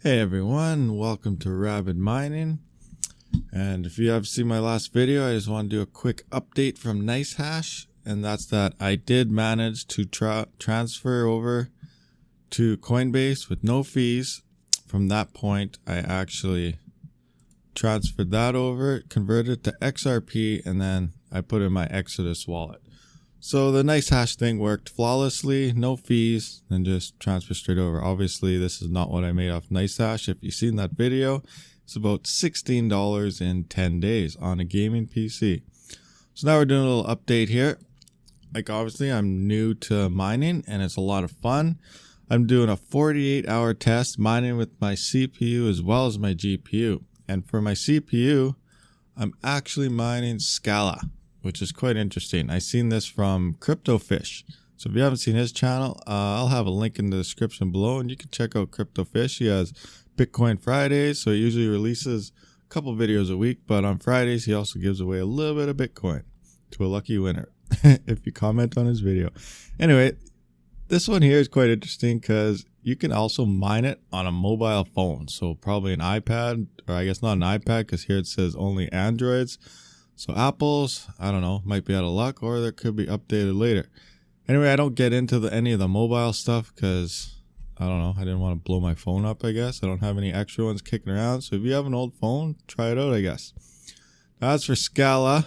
Hey everyone, welcome to Rabid Mining. And if you have seen my last video, I just want to do a quick update from NiceHash, and that's that I did manage to transfer over to Coinbase with no fees. From that point, I actually transferred that over, converted it to XRP, and then I put in my Exodus wallet. So the NiceHash thing worked flawlessly, no fees, and just transfer straight over. Obviously, this is not what I made off NiceHash. If you've seen that video, it's about $16 in 10 days on a gaming PC. So now we're doing a little update here. Like obviously, I'm new to mining and it's a lot of fun. I'm doing a 48-hour test mining with my CPU as well as my GPU. And for my CPU, I'm actually mining Scala, which is quite interesting. I seen this from CryptoFish. So if you haven't seen his channel, I'll have a link in the description below and you can check out CryptoFish. He has Bitcoin Fridays, so he usually releases a couple videos a week, but on Fridays he also gives away a little bit of Bitcoin to a lucky winner if you comment on his video. Anyway, this one here is quite interesting because you can also mine it on a mobile phone. So probably an iPad, or I guess not an iPad because here it says only Androids. So Apple's, I don't know, might be out of luck, or there could be updated later. Anyway, I don't get into any of the mobile stuff because, I don't know, I didn't want to blow my phone up, I guess. I don't have any extra ones kicking around. So if you have an old phone, try it out, I guess. Now, as for Scala,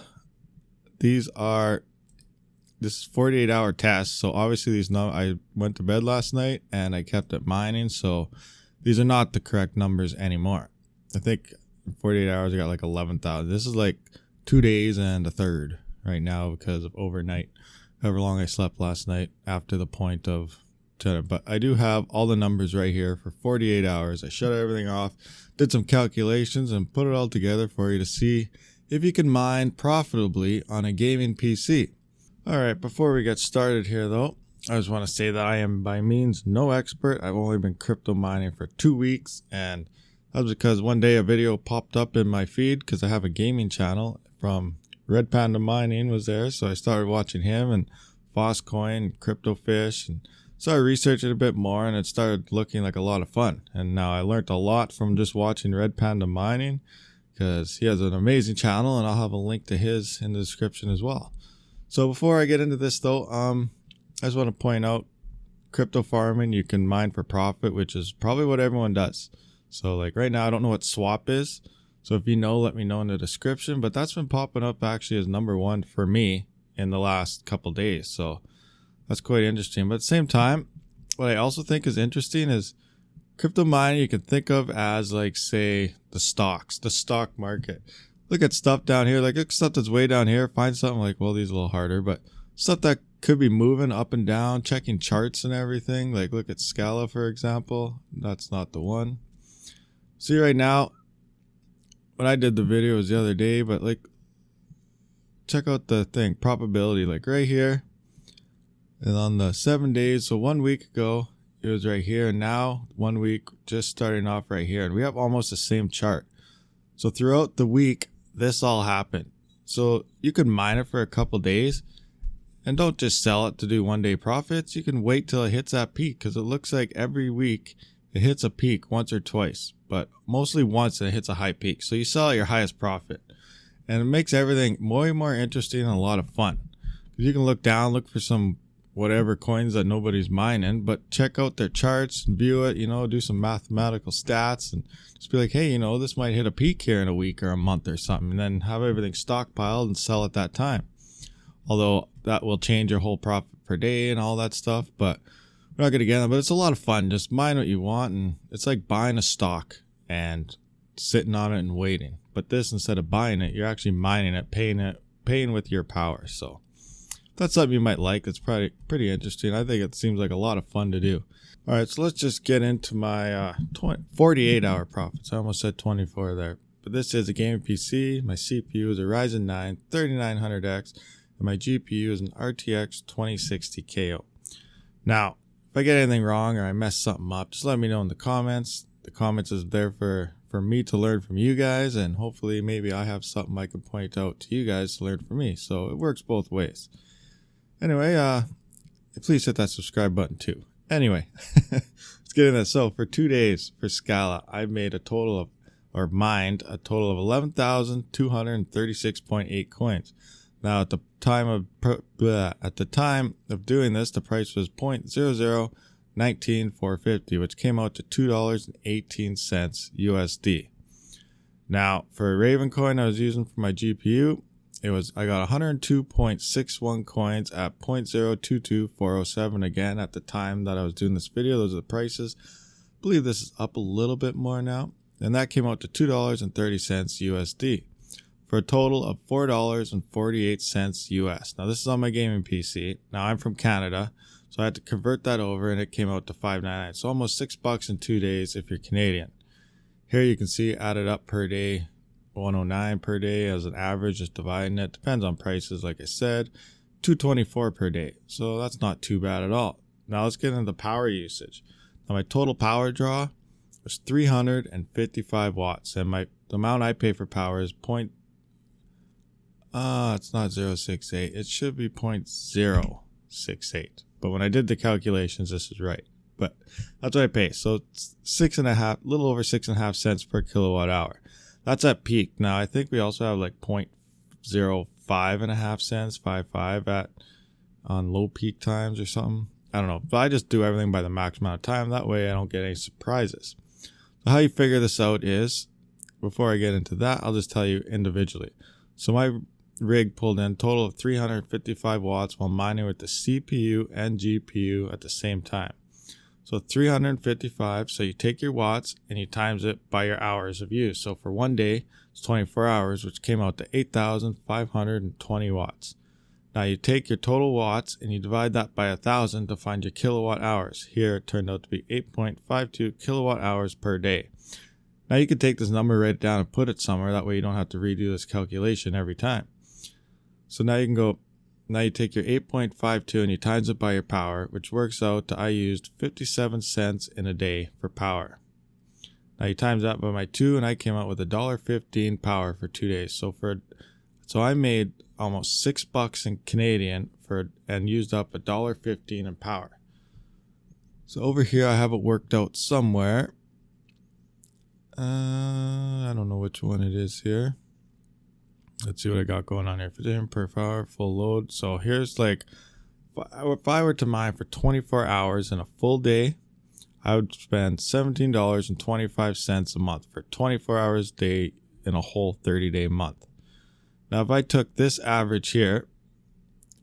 this is 48-hour tests. So obviously I went to bed last night and I kept it mining. So these are not the correct numbers anymore. I think in 48 hours I got like 11,000. This is like 2 days and a third right now because of overnight, however long I slept last night after the point of 10. But I do have all the numbers right here for 48 hours. I shut everything off, did some calculations, and put it all together for you to see if you can mine profitably on a gaming PC. All right, before we get started here though, I just want to say that I am by means no expert. I've only been crypto mining for 2 weeks, and that was because one day a video popped up in my feed because I have a gaming channel from Red Panda Mining was there. So I started watching him and Coin, CryptoFish, and started researching a bit more, and it started looking like a lot of fun. And now I learned a lot from just watching Red Panda Mining because he has an amazing channel, and I'll have a link to his in the description as well. So before I get into this though, I just want to point out crypto farming, you can mine for profit, which is probably what everyone does. So like right now, I don't know what swap is. So if you know, let me know in the description. But that's been popping up actually as #1 for me in the last couple days. So that's quite interesting. But at the same time, what I also think is interesting is crypto mining you can think of as like, say, the stock market. Look at stuff down here, like stuff that's way down here. Find something like, well, these are a little harder, but stuff that could be moving up and down, checking charts and everything. Like look at Scala, for example. That's not the one. See right now, when I did the video was the other day, but like check out the thing, probability, like right here. And on the 7 days, so 1 week ago, it was right here. And now 1 week, just starting off right here. And we have almost the same chart. So throughout the week, this all happened. So you could mine it for a couple days and don't just sell it to do 1 day profits. You can wait till it hits that peak because it looks like every week it hits a peak once or twice, but mostly once it hits a high peak. So you sell at your highest profit, and it makes everything more interesting and a lot of fun. You can look down, look for some whatever coins that nobody's mining, but check out their charts and view it, do some mathematical stats and just be like, hey, this might hit a peak here in a week or a month or something, and then have everything stockpiled and sell at that time. Although that will change your whole profit per day and all that stuff, but we're not going to get into it. But it's a lot of fun. Just mine what you want, and it's like buying a stock and sitting on it and waiting. But this, instead of buying it, you're actually mining it, paying with your power. So that's something you might like. It's probably pretty interesting. I think it seems like a lot of fun to do. All right, so let's just get into my 48-hour profits. I almost said 24 there. But this is a gaming PC. My CPU is a Ryzen 9 3900X, and my GPU is an RTX 2060 KO. Now, if I get anything wrong or I mess something up, just let me know in the comments. The comments is there for me to learn from you guys, and hopefully maybe I have something I can point out to you guys to learn from me. So it works both ways. Anyway, please hit that subscribe button too. Anyway, let's let's get in this. So for 2 days for Scala, I made a total of, or mined a total of 11,236.8 coins. Now at the time of doing this, the price was 0.0019450, which came out to $2.18 USD. Now for ravencoin I was using for my GPU, I got 102.61 coins at 0.022407. Again, at the time that I was doing this video, those are the prices. I believe this is up a little bit more now. And that came out to $2.30 USD for a total of $4.48 US. Now this is on my gaming PC. Now I'm from Canada, so I had to convert that over and it came out to $5.99. So almost $6 in 2 days if you're Canadian. Here you can see added up per day, 109 per day as an average, just dividing it. Depends on prices, like I said. 224 per day. So that's not too bad at all. Now let's get into the power usage. Now my total power draw was 355 watts, and the amount I pay for power is it's not 0.068. It should be 0.068. But when I did the calculations, this is right. But that's what I pay. So it's little over 6.5 cents per kilowatt hour. That's at peak. Now I think we also have like 0.05 cents, 55 on low peak times or something. I don't know. But I just do everything by the max amount of time. That way I don't get any surprises. So how you figure this out is, before I get into that, I'll just tell you individually. So my rig pulled in a total of 355 watts while mining with the CPU and GPU at the same time. So 355, so you take your watts and you times it by your hours of use. So for 1 day, it's 24 hours, which came out to 8,520 watts. Now you take your total watts and you divide that by 1,000 to find your kilowatt hours. Here it turned out to be 8.52 kilowatt hours per day. Now you could take this number, write it down and put it somewhere. That way you don't have to redo this calculation every time. So now you take your 8.52 and you times it by your power, which works out to I used 57 cents in a day for power. Now you times that by my 2 and I came out with $1.15 power for 2 days. So I made almost $6 in Canadian and used up $1.15 in power. So over here I have it worked out somewhere. I don't know which one it is here. Let's see what I got going on here. 15 per hour, full load. So here's like, if I were to mine for 24 hours in a full day, I would spend $17.25 a month for 24 hours a day in a whole 30-day month. Now, if I took this average here,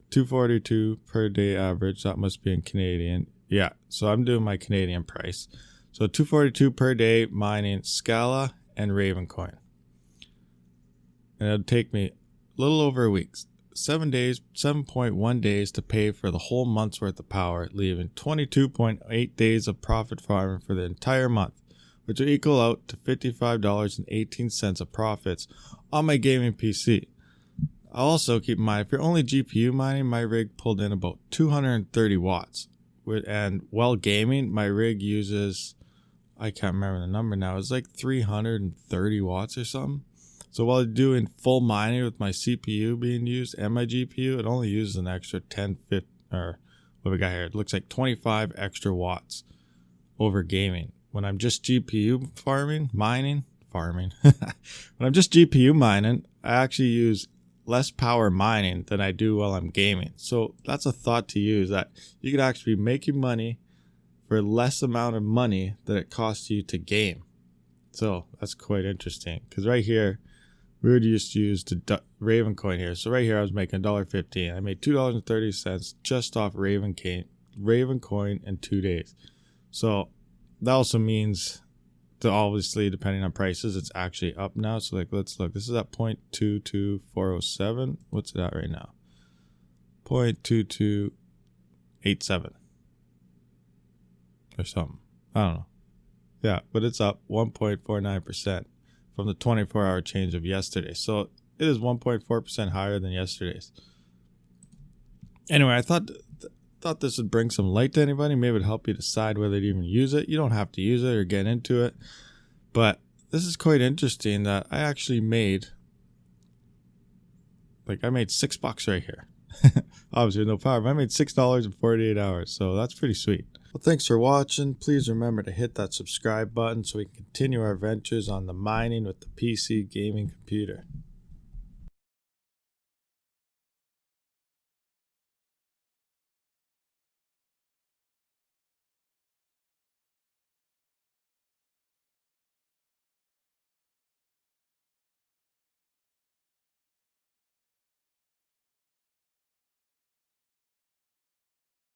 242 per day average, that must be in Canadian. Yeah, so I'm doing my Canadian price. So 242 per day mining Scala and ravencoin. And it'll take me a little over a week, 7.1 days to pay for the whole month's worth of power, leaving 22.8 days of profit farming for the entire month, which will equal out to $55.18 of profits on my gaming PC. Also, keep in mind, if you're only GPU mining, my rig pulled in about 230 watts. And while gaming, my rig uses, I can't remember the number now, it's like 330 watts or something. So while doing full mining with my CPU being used and my GPU, it only uses an extra 25, or what we got here, it looks like 25 extra watts over gaming. When I'm just GPU mining, when I'm just GPU mining, I actually use less power mining than I do while I'm gaming. So that's a thought to use, that you could actually be making money for less amount of money that it costs you to game. So that's quite interesting, because right here, we would just use the ravencoin here. So right here, I was making $1.15. I made $2.30 just off ravencoin in 2 days. So that also means that obviously, depending on prices, it's actually up now. So like, let's look. This is at 0.22407. What's it at right now? 0.2287 or something. I don't know. Yeah, but it's up 1.49%. from the 24-hour change of yesterday. So it is 1.4% higher than yesterday's. Anyway, I thought this would bring some light to anybody. Maybe it would help you decide whether to even use it. You don't have to use it or get into it. But this is quite interesting that I actually made, I made $6 right here. Obviously no power, but I made $6 in 48 hours. So that's pretty sweet. Well, thanks for watching. Please remember to hit that subscribe button so we can continue our ventures on the mining with the PC gaming computer.